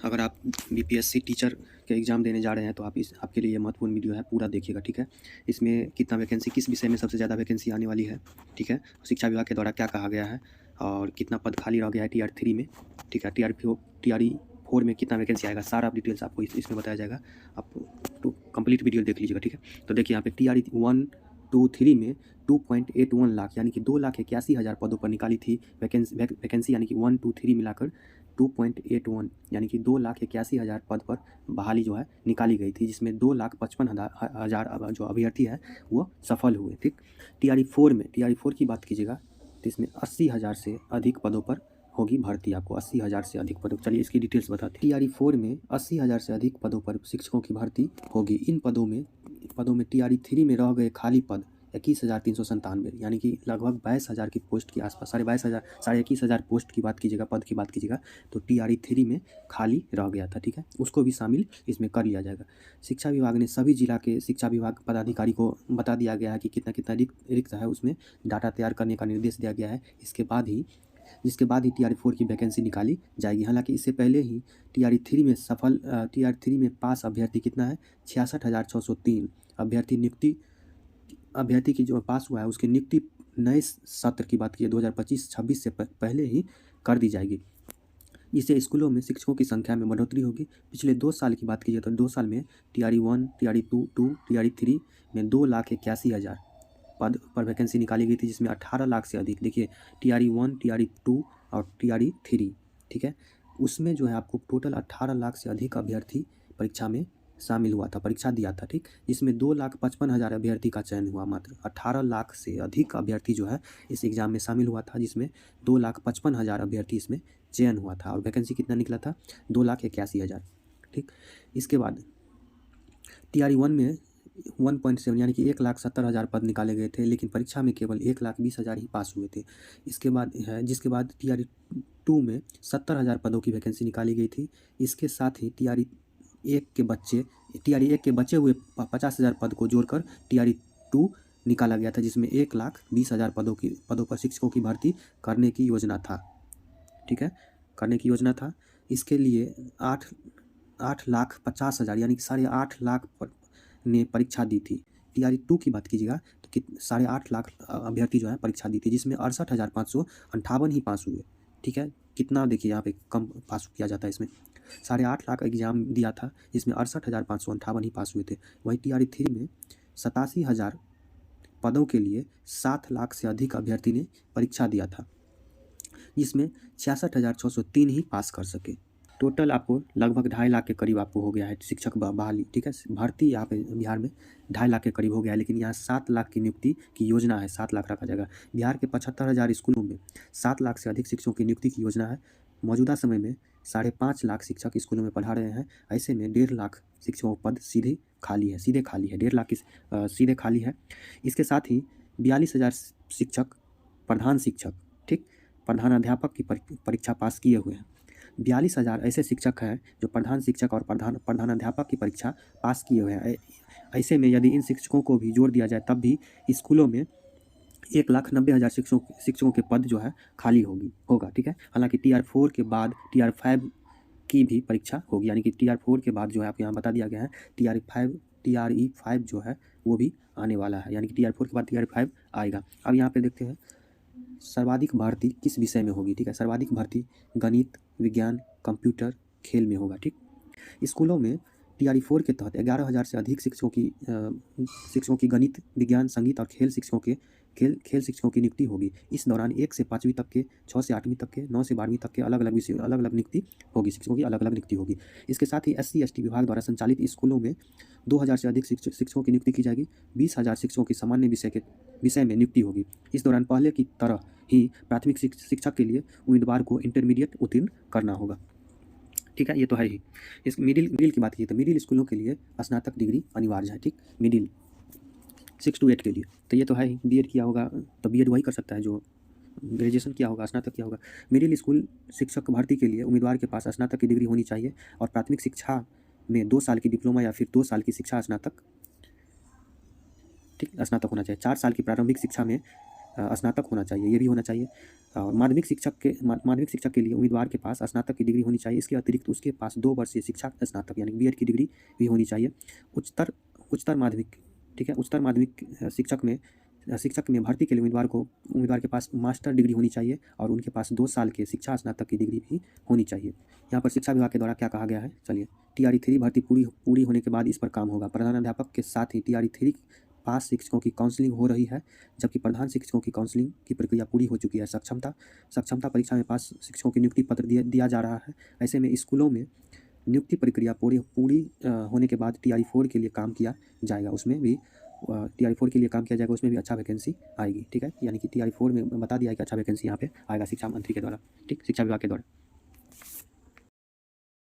अगर आप BPSC teacher के एग्ज़ाम देने जा रहे हैं तो आपके लिए ये महत्वपूर्ण वीडियो है, पूरा देखिएगा, ठीक है। इसमें कितना वैकेंसी, किस विषय में सबसे ज़्यादा वैकेंसी आने वाली है, ठीक है। शिक्षा विभाग के द्वारा क्या कहा गया है और कितना पद खाली रह गया है TR3 में, ठीक है। TRE4 में कितना वैकेंसी आएगा, सारा डिटेल्स आपको इसमें बताया जाएगा। आप तो कंप्लीट वीडियो देख लीजिएगा, ठीक है। तो देखिए यहाँ पे TRE1, 2, 3 में 2.81 लाख यानी कि 2,81,000 पदों पर निकाली थी वैकेंसी यानी कि 1, 2, 3 मिलाकर 2.81 यानी कि 2,81,000 पद पर बहाली जो है निकाली गई थी, जिसमें 2,55,000 जो अभ्यर्थी है वो सफल हुए, ठीक। TRE4 की बात कीजिएगा तो इसमें 80,000 से अधिक पदों पर होगी भर्ती, आपको 80,000 से अधिक पदों। चलिए इसकी डिटेल्स बताते हैं। TRE4 में 80,000 से अधिक पदों पर शिक्षकों की भर्ती होगी। इन पदों में TRE3 में रह गए खाली पद 21,397 यानी कि लगभग 22,000 की पोस्ट के आसपास, 21,000 पोस्ट की बात कीजिएगा, पद की बात कीजिएगा तो TRE3 में खाली रह गया था, ठीक है। उसको भी शामिल इसमें कर लिया जाएगा। शिक्षा विभाग ने सभी जिला के शिक्षा विभाग पदाधिकारी को बता दिया गया है कि कितना कितना रिक्त है, उसमें डाटा तैयार करने का निर्देश दिया गया है। जिसके बाद ही TRE4 की वैकेंसी निकाली जाएगी। हालांकि इससे पहले ही TRE3 में पास अभ्यर्थी कितना है, 66,603 अभ्यर्थी की जो पास हुआ है उसकी नियुक्ति नए सत्र की बात की 2025-26 से पहले ही कर दी जाएगी। इससे स्कूलों में शिक्षकों की संख्या में बढ़ोतरी होगी। पिछले 2 साल की बात कीजिए तो 2 साल में TRE1, TRE2, TRE3 में 2,81,000 पद पर वैकेंसी निकाली गई थी, जिसमें 18 लाख से अधिक, देखिए TRE1, TRE2 और TRE3, ठीक है, उसमें जो है आपको टोटल 18 लाख से अधिक अभ्यर्थी परीक्षा में शामिल हुआ था, परीक्षा दिया था, ठीक। जिसमें 2,55,000 अभ्यर्थी का चयन हुआ। मात्र 18 लाख से अधिक अभ्यर्थी जो है इस एग्ज़ाम में शामिल हुआ था, जिसमें 2,55,000 अभ्यर्थी इसमें चयन हुआ था और वैकेंसी कितना निकला था, 2,81,000, ठीक। इसके बाद TRE1 में 1.7 यानी कि 1,70,000 पद निकाले गए थे, लेकिन परीक्षा में केवल 1,20,000 ही पास हुए थे। जिसके बाद TRE2 में 70,000 पदों की वैकेंसी निकाली गई थी। इसके साथ ही TRE1 के बचे हुए 50,000 पद को जोड़कर TRE2 निकाला गया था, जिसमें 1,20,000 पदों पर शिक्षकों की भर्ती करने की योजना था, ठीक है, करने की योजना था। इसके लिए 8,50,000 यानी कि 8.5 लाख ने परीक्षा दी थी। TRE2 की बात कीजिएगा तो 8.5 लाख अभ्यर्थी जो है परीक्षा दी थी, जिसमें 68,558 ही पास हुए, ठीक है। कितना देखिए यहाँ पे कम पास किया जाता है, इसमें 8.5 लाख एग्जाम दिया था, जिसमें 68,558 ही पास हुए थे। वहीं TRE3 में 87,000 पदों के लिए 7 लाख से अधिक अभ्यर्थी ने परीक्षा दिया था, जिसमें 66,603 ही पास कर सके। टोटल आपको लगभग 2.5 लाख के करीब आपको हो गया है शिक्षक बहाली, ठीक है। भर्ती यहाँ पे बिहार में 2.5 लाख के करीब हो गया है, लेकिन यहाँ 7 लाख की नियुक्ति की योजना है, 7 लाख रखा जाएगा। बिहार के 75,000 स्कूलों में 7 लाख से अधिक शिक्षकों की नियुक्ति की योजना है। मौजूदा समय में 5.5 लाख शिक्षक स्कूलों में पढ़ा रहे हैं। ऐसे में 1.5 लाख शिक्षकों पद सीधे खाली है, 1.5 लाख सीधे खाली है। इसके साथ ही 42,000 शिक्षक, प्रधान शिक्षक, ठीक, प्रधानाध्यापक की परीक्षा पास किए हुए हैं। 42,000 ऐसे शिक्षक हैं जो प्रधान शिक्षक और प्रधानाध्यापक की परीक्षा पास किए हुए हैं। ऐसे में यदि इन शिक्षकों को भी जोड़ दिया जाए तब भी स्कूलों में 1,90,000 शिक्षकों के पद जो है खाली होगा, ठीक है। हालांकि TR4 के बाद TR5 की भी परीक्षा होगी, यानी कि TR4 के बाद जो है आप यहाँ बता दिया गया है TRE5 जो है वो भी आने वाला है, यानी कि TR4 के बाद TR5 आएगा। अब यहाँ पे देखते हैं सर्वाधिक भर्ती किस विषय में होगी, ठीक है। सर्वाधिक भर्ती गणित, विज्ञान, कंप्यूटर, खेल में होगा, ठीक। स्कूलों में TRE4 के तहत 11,000 से अधिक शिक्षकों की गणित, विज्ञान, संगीत और खेल शिक्षकों की नियुक्ति होगी। इस दौरान 1 से 5वीं तक के, 6 से 8वीं तक के, 9 से 12वीं तक के अलग अलग नियुक्ति होगी, शिक्षकों की अलग अलग नियुक्ति होगी। इसके साथ ही SC/ST विभाग द्वारा संचालित स्कूलों में 2,000 से अधिक शिक्षकों की नियुक्ति की जाएगी। 20,000 शिक्षकों की सामान्य विषय में नियुक्ति होगी। इस दौरान पहले की तरह ही प्राथमिक शिक्षक के लिए उम्मीदवार को इंटरमीडिएट उत्तीर्ण करना होगा, ठीक है। ये तो है ही। इस मिडिल की बात की तो मिडिल स्कूलों के लिए स्नातक डिग्री अनिवार्य है, ठीक। मिडिल 6 to 8 के लिए तो ये तो है ही। BEड किया होगा तो BEड वही कर सकता है जो ग्रेजुएशन किया होगा, स्नातक किया होगा। मिडिल स्कूल शिक्षक भर्ती के लिए उम्मीदवार के पास स्नातक की डिग्री होनी चाहिए और प्राथमिक शिक्षा में 2 साल की डिप्लोमा या फिर 2 साल की शिक्षा स्नातक, ठीक, स्नातक होना चाहिए। 4 साल की प्रारंभिक शिक्षा में स्नातक होना चाहिए, ये भी होना चाहिए। और माध्यमिक शिक्षक के लिए उम्मीदवार के पास स्नातक की डिग्री होनी चाहिए। इसके अतिरिक्त उसके पास 2 वर्षीय शिक्षा स्नातक यानी बीएड की डिग्री भी होनी चाहिए। उच्चतर माध्यमिक, ठीक है, उच्चतर माध्यमिक शिक्षक में भर्ती के लिए उम्मीदवार के पास मास्टर डिग्री होनी चाहिए और उनके पास 2 साल के शिक्षा स्नातक की डिग्री भी होनी चाहिए। यहाँ पर शिक्षा विभाग के द्वारा क्या कहा गया है, चलिए। टीआरई 3 भर्ती पूरी होने के बाद इस पर काम होगा। प्रधानाध्यापक के साथ ही टीआरई 3 पास शिक्षकों की काउंसलिंग हो रही है, जबकि प्रधान शिक्षकों की काउंसलिंग की प्रक्रिया पूरी हो चुकी है। सक्षमता परीक्षा में पास शिक्षकों की नियुक्ति पत्र दिया जा रहा है। ऐसे में स्कूलों में नियुक्ति प्रक्रिया पूरी होने के बाद टीआरई 4 के लिए काम किया जाएगा। उसमें भी टीआरई 4 के लिए काम किया जाएगा, उसमें भी अच्छा वैकेंसी आएगी, ठीक है। यानी कि टीआरई 4 में बता दिया है कि अच्छा वैकेंसी यहाँ पे आएगा शिक्षा मंत्री के द्वारा, ठीक, शिक्षा विभाग के द्वारा।